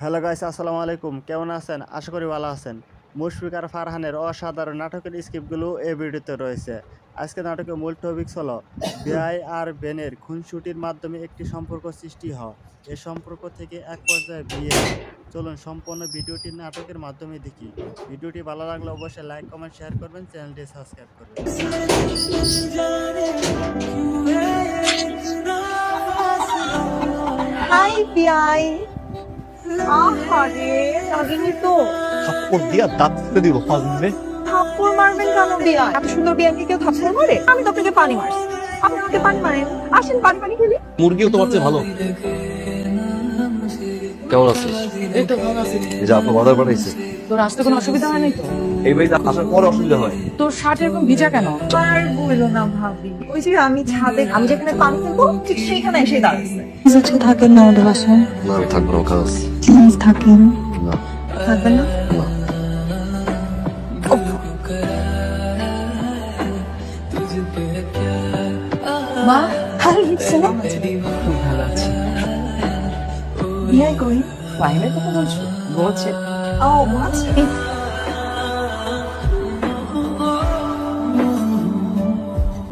Hello guys, আসসালামু আলাইকুম। কেমন আছেন? আশা করি ভালো আছেন। মুশফিক আর ফারহানের অসাধারণ নাটকের স্ক্রিপ্টগুলো এই ভিডিওতে রয়েছে। আজকে নাটকের মূল টপিকস হলো বিআই আর বেনের খুনসুটির মাধ্যমে একটি সম্পর্ক সৃষ্টি হয়। এই সম্পর্ক থেকে এক পর্যায়ে বিয়ে। চলুন সম্পূর্ণ ভিডিওটি নাটকের মাধ্যমে দেখি। ভিডিওটি ভালো লাগলে অবশ্যই লাইক, কমেন্ট, শেয়ার করবেন, চ্যানেলটি সাবস্ক্রাইব করবেন। হাই বিআই। আহারে লাগেনি তো? থাপ্পড় দিয়া দাঁত ফেলে দিব ফাজলে। থাপ্পড় মারবেন কেন বিআই? এত সুন্দর বিআইকে কেউ থাপ্পড় মারে? আমি তো আপনাকে পানি মারছি, আপনি আমাকে পানি মারেন। আসেন পানি পানি খেলি। মুরগিও তোমার চেয়ে ভালো। কেমন আছিস? এই তো ভালো আছি। এই যে আপু বাজার পাঠাইছে। তোর আসতে কোনো অসুবিধা হয় নাই তো? এই বাড়িতে আসার পরে অসুবিধা হয়। তোর শার্ট এরকম ভিজা কেন? আর বললো না ভাবি, ওই যে আমি ছাদে, আমি যেখানে পানি ফেলবো ঠিক সেইখানে এসে দাঁড়াচ্ছে। আজকে থাকেন না আমাদের বাসায়। না আমি থাকবো না, কাজ। প্লিজ থাকেন। না থাকবেন না? মা ভালো লিখছে না? খুব ভালো আছি। বিআই কই? ফাইনের কথা বলছো? বলছে ও আচ্ছা।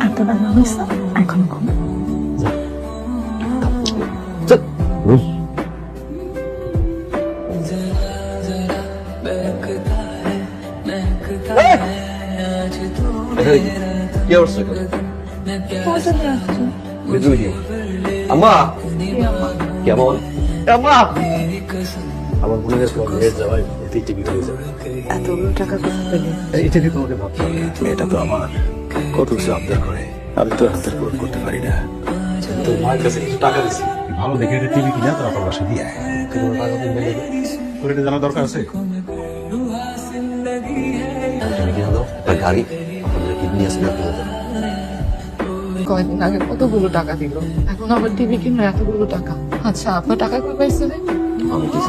এত বেলা হয়েছে এখন ঘুম। কি অবস্থা? আম্মা কেমন? আম্মা আমার মনে হয় তোমার মেয়ের যাওয়ায় এতেই টিভি হয়ে যাবে। এতগুলো টাকা কোথা পেলে? এটা নিয়ে তোমাকে ভাবতে হবে। মেয়েটা তো আমার কত কিছু আবদার করে, আমি তো আবদার পূরণ করতে পারি না। তোর মায়ের কাছে কিছু টাকা দিচ্ছি, ভালো দেখে একটা টিভি কিনা তোর আপনার বাসায় দিয়ে আয়। তোমার টাকা দিন বলে তোর এটা জানার দরকার আছে। তুমি কিনে দাও একটা গাড়ি, আপনাদের কিডনি আছে না কিনে দাও। কয়েকদিন আগে কতগুলো টাকা দিল, এখন আবার টিভি কিনলো এতগুলো টাকা। আচ্ছা আপনার টাকা কই পাইছে রে? আমি কি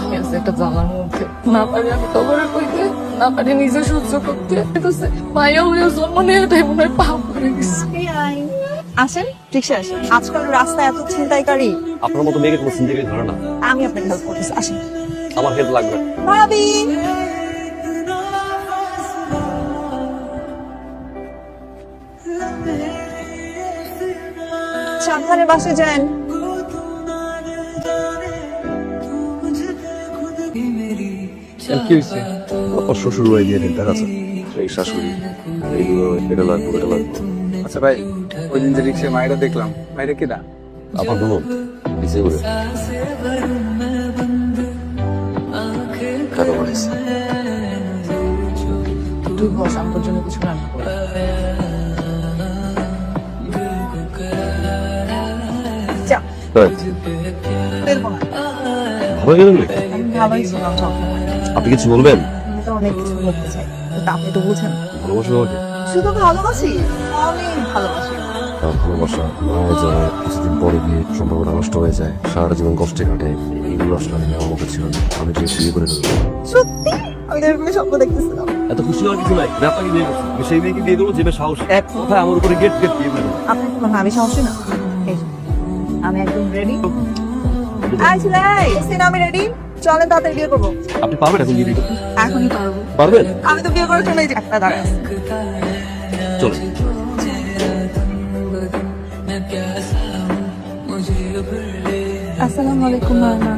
আমি আছি একটা জানার মধ্যে, না পারি আমি খবরে কইতে, না পারি নিজে সহ্য করতে। কিন্তু মায়া হয়ে জন্ম নিয়ে এটাই মনে হয় পাপ করে গেছে। বিআই আসেন, রিক্সা আসেন। আজকাল রাস্তায় এত ছিনতাইকারী, আপনার মতো মেয়েকে কোনো চিন্তা ধরে না। আমি আপনাকে হেল্প করতেছি। আসেন আমার হেল্প লাগবে। ভাবি। সাবধানে বাসে যান। কি হয়েছে? আমার শ্বশুর বাড়ি দিয়ে দেখা আছে, এই শাশুড়ি এইগুলো এটা লাগবে এটা লাগবে। আচ্ছা ভাই, ওই দিন যে রিক্সায় মায়েরা দেখলাম, মায়েরা কি না? আপনার বলুন বিসে করে টাকা বাড়াইছে। তুই বস, আমি তোর জন্য কিছু রান্না করবো। যা, তাই? বেরবো না। ভালো গেলেন নাকি? আমি ভালোই ছিলাম সবসময়। আপনি কিছু বলবেন? আমি তো অনেক কিছু বলতে চাই, কিন্তু আপনি তো বুঝেন। ভালোবাসা আমাকে? শুধু ভালোবাসি, অনেক ভালোবাসি। ভালোবাসা মায়ের যারা কিছুদিন পরে গিয়ে সম্পর্কটা নষ্ট হয়ে যায়, সারা জীবন কষ্টে কাটে, এইগুলো আসলে আমি আমার মুখে ছিল না। আমি যে বিয়ে করে দেবো। সত্যি আমি এরকম স্বপ্ন দেখতেছিলাম। এত খুশি হওয়ার কিছু নাই, আমি আপনাকে বিয়ে করছি। আমি সেই মেয়েকে বিয়ে করবো যে মেয়ে সাহস, এক কথায় আমার উপরে গেট গেট দিয়ে দেবো। আপনি কি মনে হয় আমি সাহসী না? এই যে, আমি একদম রেডি। আমি রেডি, চলেন তাড়াতাড়ি বিয়ে করবো। আপনি পারবেন এখন বিয়ে করতে? এখনই পারবো। পারবেন? আমি তো বিয়ে করার জন্য এই যে একটা দাঁড়ায় আছি। চলুন। আসসালামু আলাইকুম মামা।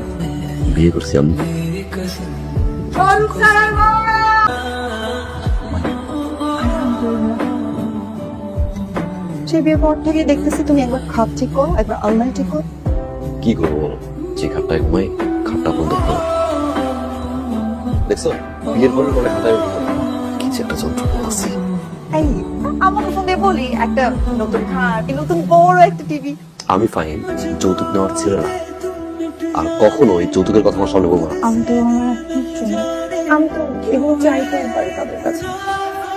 বিয়ে করছি আমি। সে বিয়ের পর থেকে দেখতেছি তুমি একবার খাপ ঠিক করো, একবার আলমারি ঠিক করো। কি করবো বলো, যে খাটটায় ঘুমাই খাটটা বন্ধ করো। দেখছো বিয়ের পরে পরে খাটায় কিছু একটা যন্ত্রণা আছে। এই আমার ফোন দিয়ে বলি একটা নতুন খাট, নতুন বড় একটা টিভি। আমি ফাইন, যৌতুক নেওয়ার ছিল না, আর কখনো এই যৌতুকের কথা আমার সামনে বলবো না। আমি তো আমি তো এগুলো চাইতে পারি তাদের কাছে।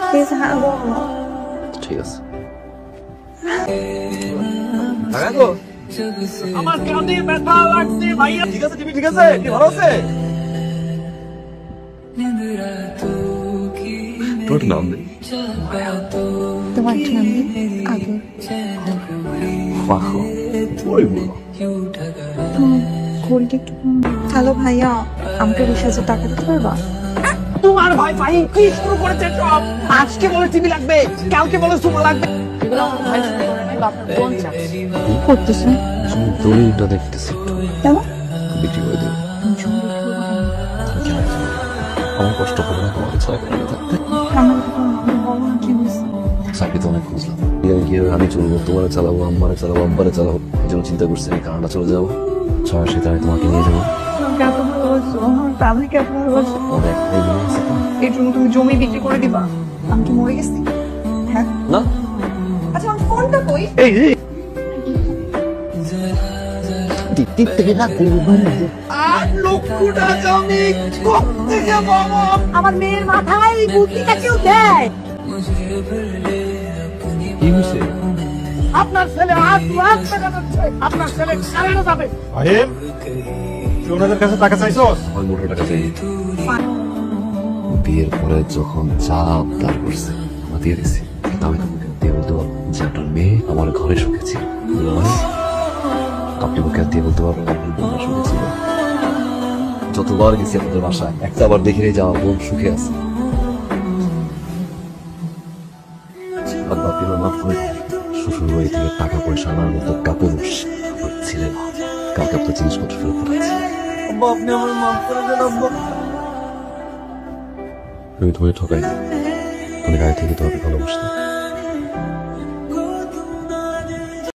প্লিজ হ্যাঁ বলো না। ঠিক আছে। আমার কাঁধে ব্যথা লাগছে ভাইয়া। ঠিক আছে, ঠিক আছে, ভালো আছে। তোর নাম নেই? তোমার একটা নাম নেই? আদর। বাহ, ওই বলো। ঘড়িটা একটু হ্যালো ভাইয়া, আমাকে 20,000 টাকা দিতে পারবা? তোমার ভাই ভাই কি শুরু করেছে সব? আজকে বলে টিভি লাগবে, কালকে বলে সুমা লাগবে। এগুলো আমার ভাই শুরু করে নাই, বাপের বোন চাচ্ছে। কি করতেছো? দলিলটা দেখতেছি কেন? বিক্রি করে দেবো। আমার কষ্ট হবে না তোমাকে ছাড়া করে থাকতে। আমার বলো না কি হয়েছে? চাকরি তো অনেক খুঁজলাম কিভাবে আমি চলবো, তোমারে চালাবো, আম্মারে চালাবো, আব্বারে চালাবো, এই জন্য চিন্তা করছি আমি কানাডা চলে যাবো। 6 মাসে তাই তোমাকে নিয়ে যাবো। আমাকে এত ভালোবাসো, আমার ফ্যামিলিকে এত ভালোবাসো, আমার একটাই মেয়ে আছে তো। এই জন্য তুমি জমি বিক্রি করে দিবা? আমি কি মরে গেছি? হ্যাঁ। না আচ্ছা আমার ফোনটা কই? আর লক্ষটা জমি করতে যাবো। আমার মেয়ের মাথায় এই বুদ্ধিটা কেউ দেয়? কি হয়েছে? আপনার ছেলে 8 লাখ টাকা যাচ্ছে, আপনার ছেলে কারেন্ট যাবে। ফাহিম তুই ওনাদের কাছে টাকা চাইছস? আমার মোটা টাকা চাই। বিয়ের পরে যখন যা আবদার করছে আমরা দিয়ে দিছি, কিন্তু আমি তোমাকে দিয়ে বলতে পারবো যে আপনার মেয়ে আমার ঘরে সুখে ছিল। আপনি মুখে দিয়ে বলতে পারবেন আপনার বোনরা সুখে ছিল? যতবার গেছি আপনাদের বাসায় একটা আবার দেখে যাওয়া বোন সুখে আছে। আপনি মাফ করে শ্বশুর বাড়ি থেকে টাকা পয়সা আনার মতো কাপড় ছিলেন, কালকে আপনার জিনিসপত্র ফেরত পাঠাচ্ছি। আপনি আমার মাফ করে দেন আব্বা। আমি তোমায় ঠকাই, আমি আগে থেকে তোমাকে ভালোবাসতাম।